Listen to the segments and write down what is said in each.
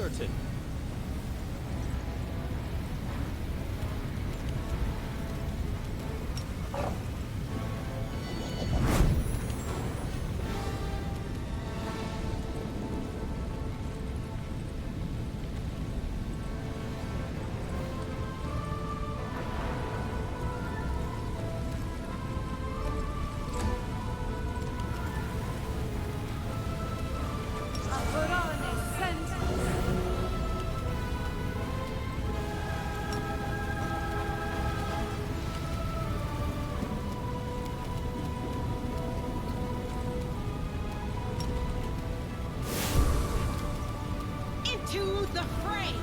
certain. To the fray!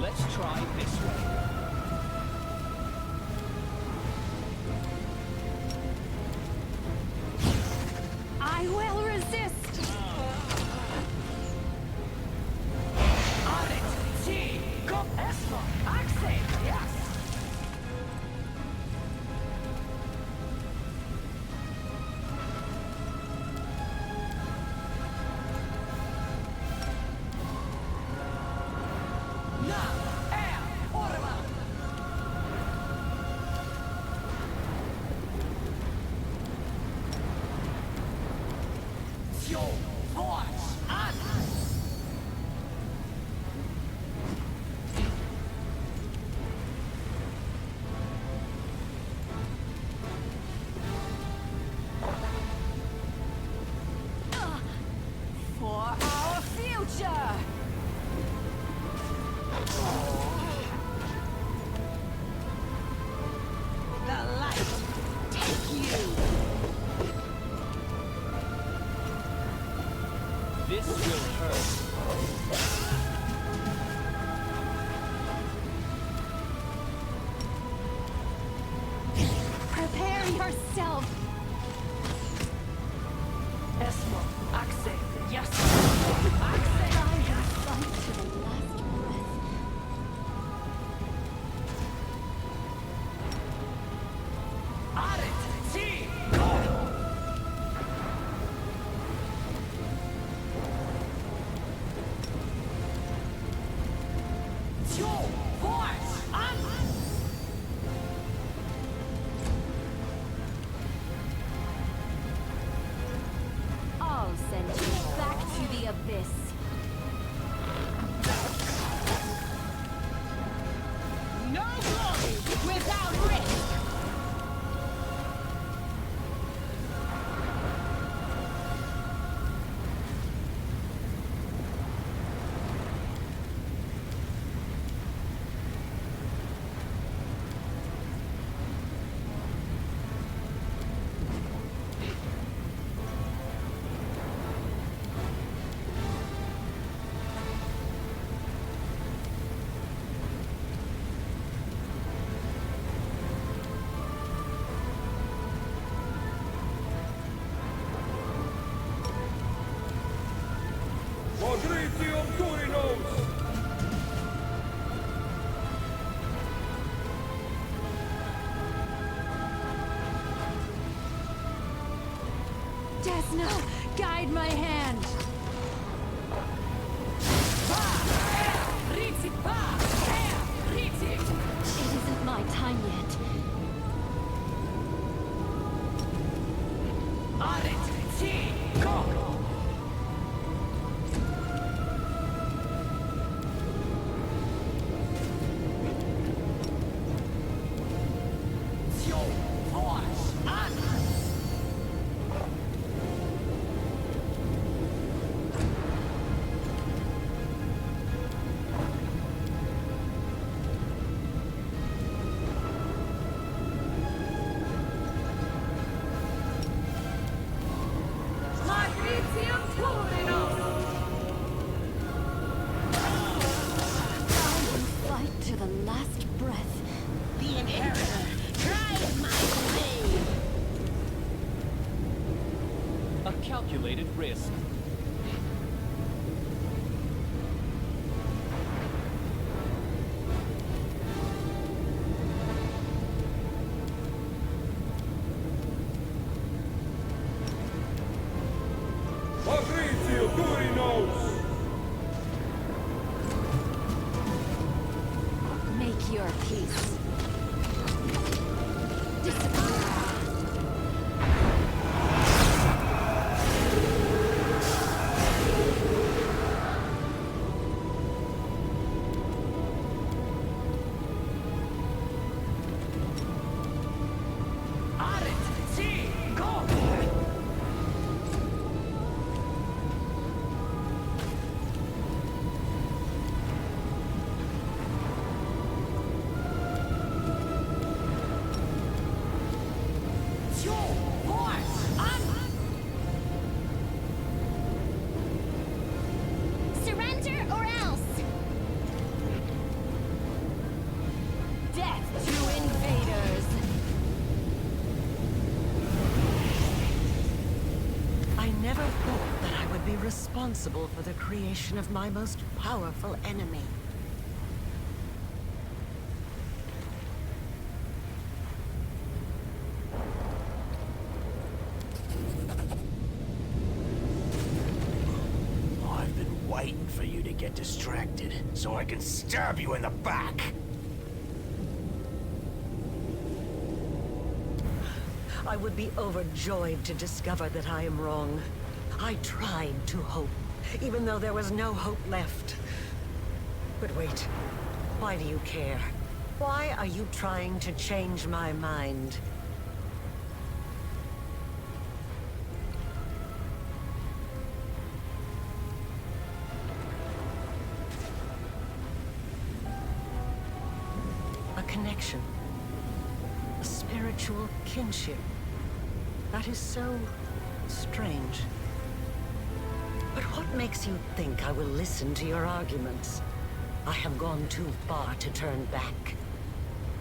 Let's try this way. I will resist! For our future! The light take you! This will hurt. Prepare yourself! Esmo, Axe, yes. Axe! I will fight to the last breath. Aret, see, go. Two, voice, I'll send you back to the abyss. No glory without risk! Desna, guide my hand! It isn't my time yet. To the last breath. The inheritor, drive my blade! A calculated risk. Make your peace. Disappear. Surrender or else! Death to invaders! I never thought that I would be responsible for the creation of my most powerful enemy. I've been waiting for you to get distracted, so I can stab you in the back! I would be overjoyed to discover that I am wrong. I tried to hope, even though there was no hope left. But wait, why do you care? Why are you trying to change my mind? A connection. A spiritual kinship. That is so strange. But what makes you think I will listen to your arguments? I have gone too far to turn back.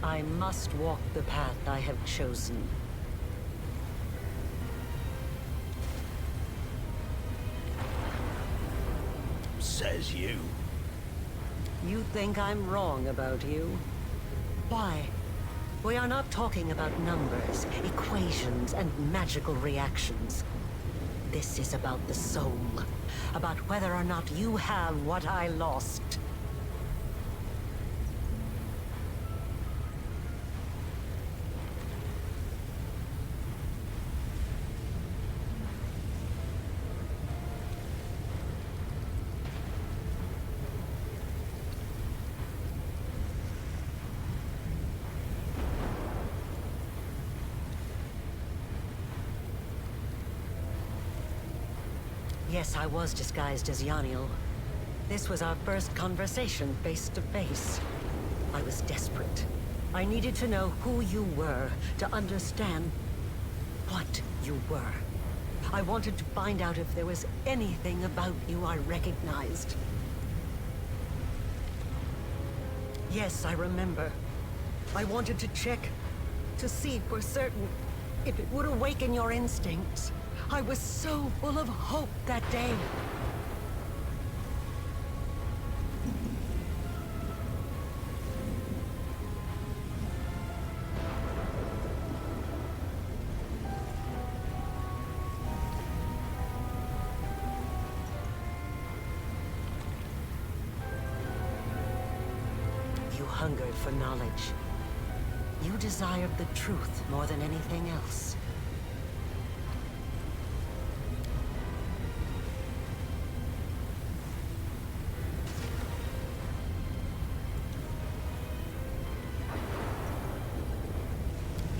I must walk the path I have chosen. Says you. You think I'm wrong about you? Why? We are not talking about numbers, equations, and magical reactions. This is about the soul. About whether or not you have what I lost. Yes, I was disguised as Yaniel. This was our first conversation, face to face. I was desperate. I needed to know who you were, to understand what you were. I wanted to find out if there was anything about you I recognized. Yes, I remember. I wanted to check, to see for certain if it would awaken your instincts. I was so full of hope that day. You hungered for knowledge. You desired the truth more than anything else.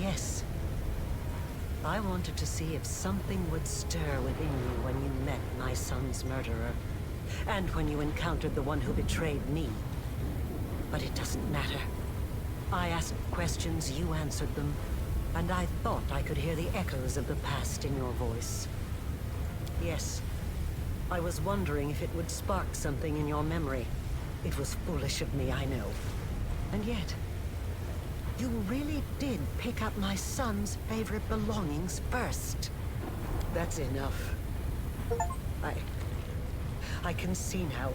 Yes. I wanted to see if something would stir within you when you met my son's murderer. And when you encountered the one who betrayed me. But it doesn't matter. I asked questions, you answered them. And I thought I could hear the echoes of the past in your voice. Yes. I was wondering if it would spark something in your memory. It was foolish of me, I know. And yet... you really did pick up my son's favorite belongings first. That's enough. I can see now.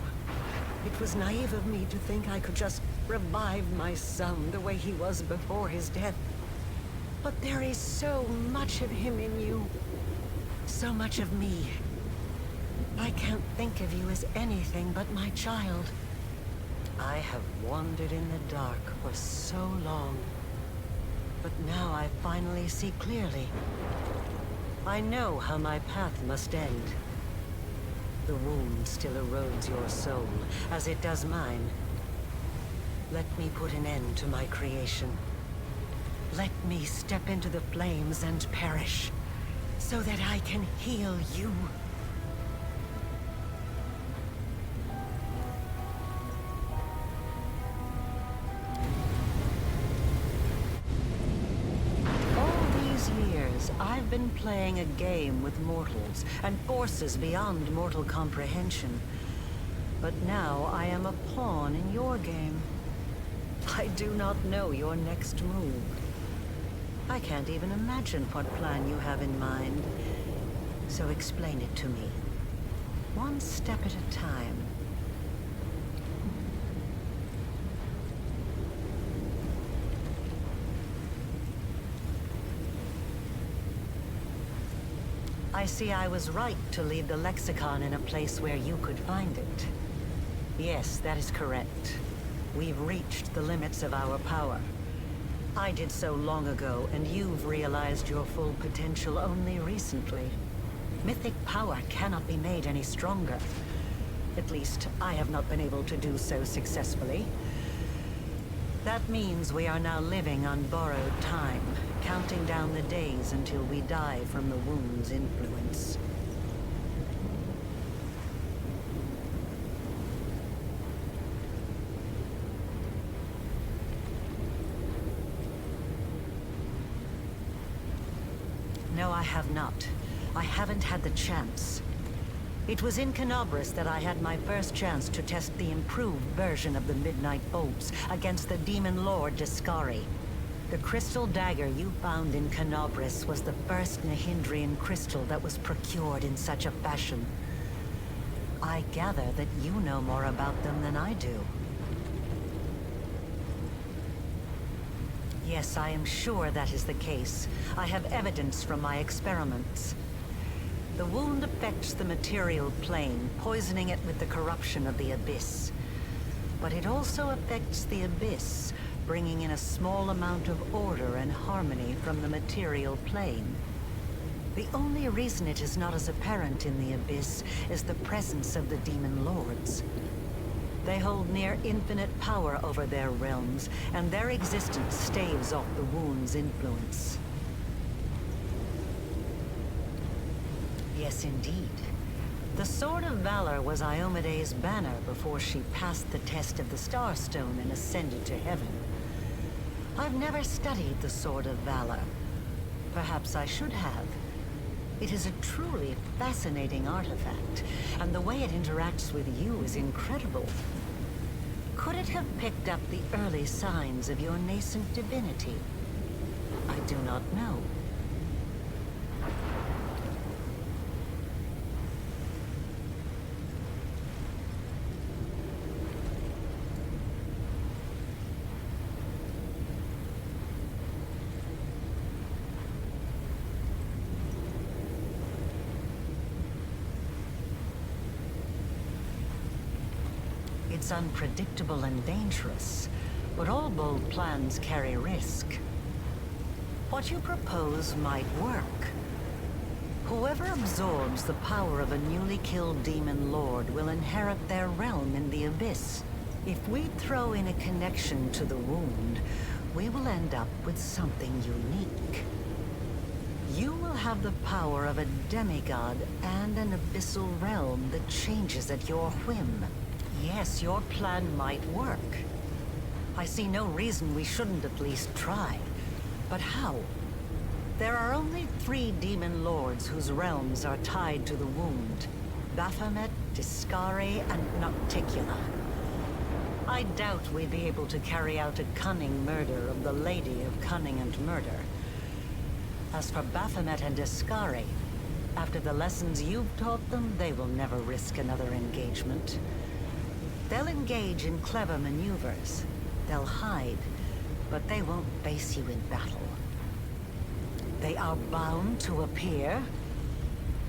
It was naive of me to think I could just revive my son the way he was before his death. But there is so much of him in you. So much of me. I can't think of you as anything but my child. I have wandered in the dark for so long. But now I finally see clearly. I know how my path must end. The wound still erodes your soul, as it does mine. Let me put an end to my creation. Let me step into the flames and perish, so that I can heal you. I've been playing a game with mortals and forces beyond mortal comprehension. But now I am a pawn in your game. I do not know your next move. I can't even imagine what plan you have in mind. So explain it to me, one step at a time. I see I was right to leave the lexicon in a place where you could find it. Yes, that is correct. We've reached the limits of our power. I did so long ago, and you've realized your full potential only recently. Mythic power cannot be made any stronger. At least, I have not been able to do so successfully. That means we are now living on borrowed time, counting down the days until we die from the wound's influence. No, I have not. I haven't had the chance. It was in Canobris that I had my first chance to test the improved version of the Midnight Bolts against the Demon Lord Discari. The crystal dagger you found in Canobris was the first Nahindrian crystal that was procured in such a fashion. I gather that you know more about them than I do. Yes, I am sure that is the case. I have evidence from my experiments. The wound affects the material plane, poisoning it with the corruption of the Abyss. But it also affects the Abyss, bringing in a small amount of order and harmony from the material plane. The only reason it is not as apparent in the Abyss is the presence of the Demon Lords. They hold near infinite power over their realms, and their existence staves off the wound's influence. Yes, indeed. The Sword of Valor was Iomede's banner before she passed the test of the Starstone and ascended to heaven. I've never studied the Sword of Valor. Perhaps I should have. It is a truly fascinating artifact, and the way it interacts with you is incredible. Could it have picked up the early signs of your nascent divinity? I do not know. It's unpredictable and dangerous, but all bold plans carry risk. What you propose might work. Whoever absorbs the power of a newly killed Demon Lord will inherit their realm in the Abyss. If we throw in a connection to the wound, we will end up with something unique. You will have the power of a demigod and an abyssal realm that changes at your whim. Yes, your plan might work. I see no reason we shouldn't at least try. But how? There are only 3 Demon Lords whose realms are tied to the wound. Baphomet, Discari, and Nocticula. I doubt we'd be able to carry out a cunning murder of the Lady of Cunning and Murder. As for Baphomet and Discari, after the lessons you've taught them, they will never risk another engagement. They'll engage in clever maneuvers. They'll hide, but they won't face you in battle. They are bound to appear.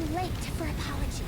too late for apologies.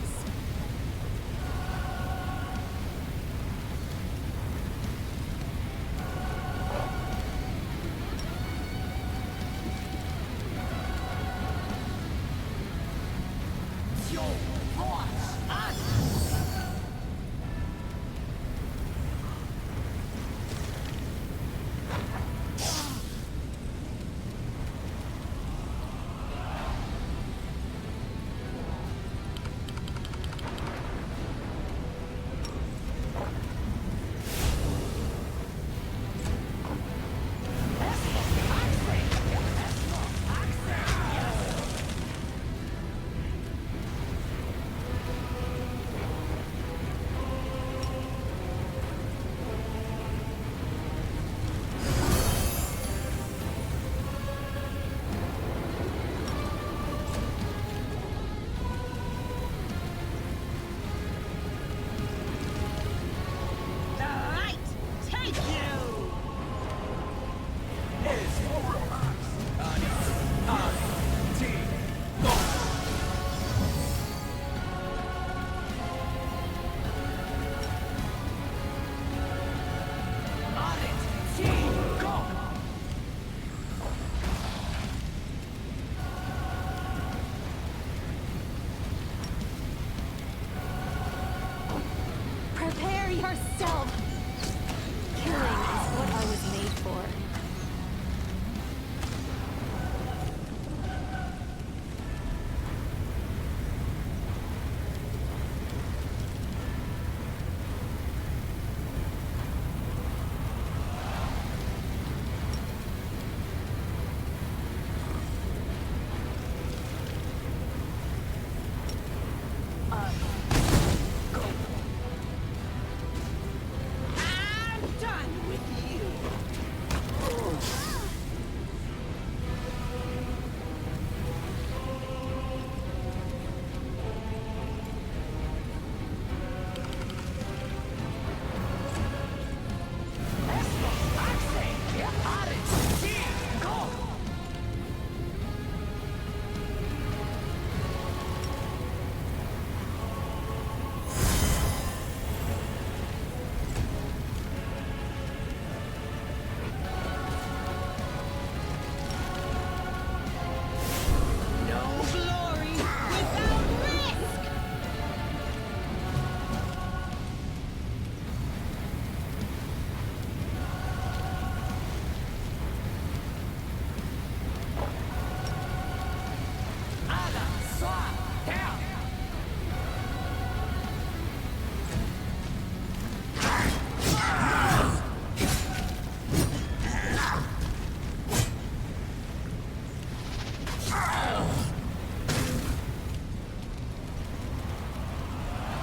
Prepare yourself! Killing is what I was made for.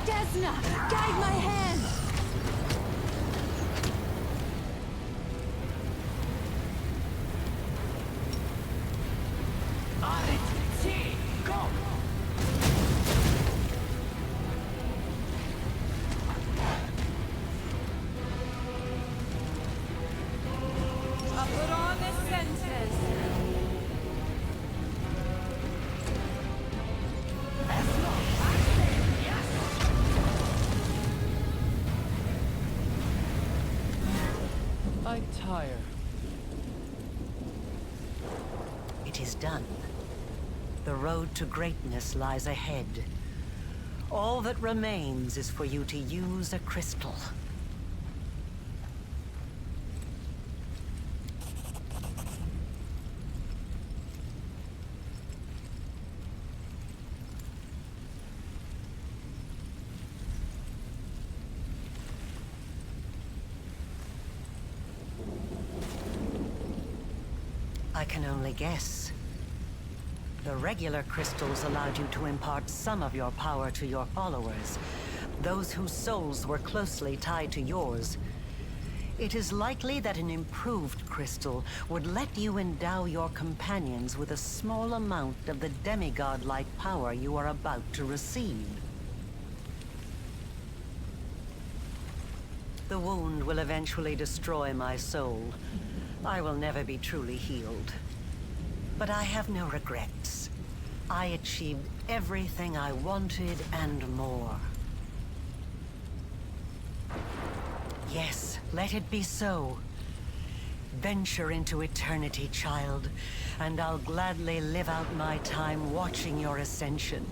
Desna, guide my hand! On it! See! Go! I'll put on the senses! I tire. It is done. The road to greatness lies ahead. All that remains is for you to use a crystal. I can only guess. The regular crystals allowed you to impart some of your power to your followers, those whose souls were closely tied to yours. It is likely that an improved crystal would let you endow your companions with a small amount of the demigod-like power you are about to receive. The wound will eventually destroy my soul. I will never be truly healed. But I have no regrets. I achieved everything I wanted and more. Yes, let it be so. Venture into eternity, child, and I'll gladly live out my time watching your ascension.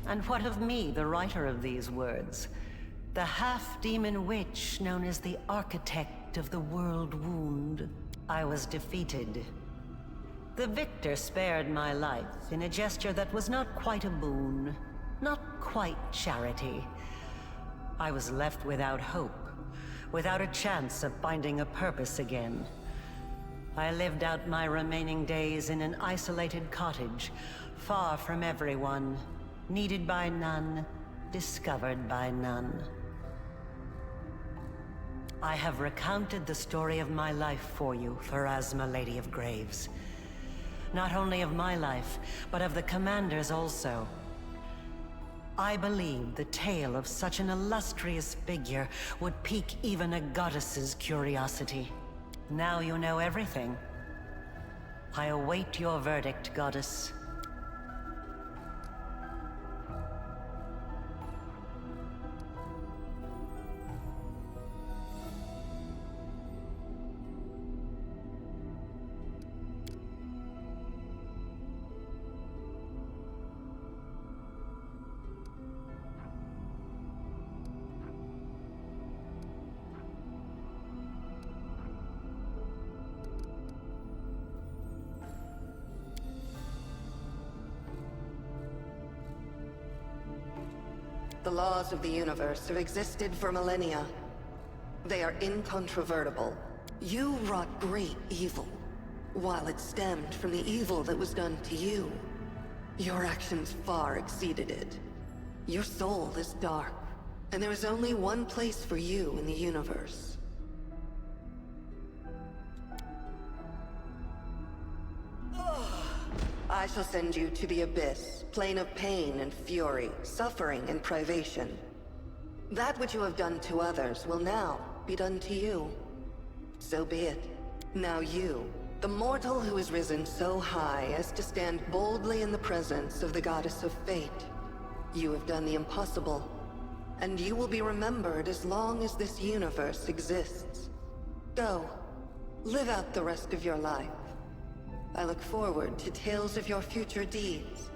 And what of me, the writer of these words? The half-demon witch known as the architect of the world wound. I was defeated. The victor spared my life in a gesture that was not quite a boon, not quite charity. I was left without hope, without a chance of finding a purpose again. I lived out my remaining days in an isolated cottage, far from everyone, needed by none, discovered by none. I have recounted the story of my life for you, Pharasma, Lady of Graves. Not only of my life, but of the Commander's also. I believed the tale of such an illustrious figure would pique even a goddess's curiosity. Now you know everything. I await your verdict, Goddess. The laws of the universe have existed for millennia. They are incontrovertible. You wrought great evil, while it stemmed from the evil that was done to you. Your actions far exceeded it. Your soul is dark, and there is only one place for you in the universe. I shall send you to the Abyss, plane of pain and fury, suffering and privation. That which you have done to others will now be done to you. So be it. Now you, the mortal who has risen so high as to stand boldly in the presence of the Goddess of Fate. You have done the impossible, and you will be remembered as long as this universe exists. Go, live out the rest of your life. I look forward to tales of your future deeds.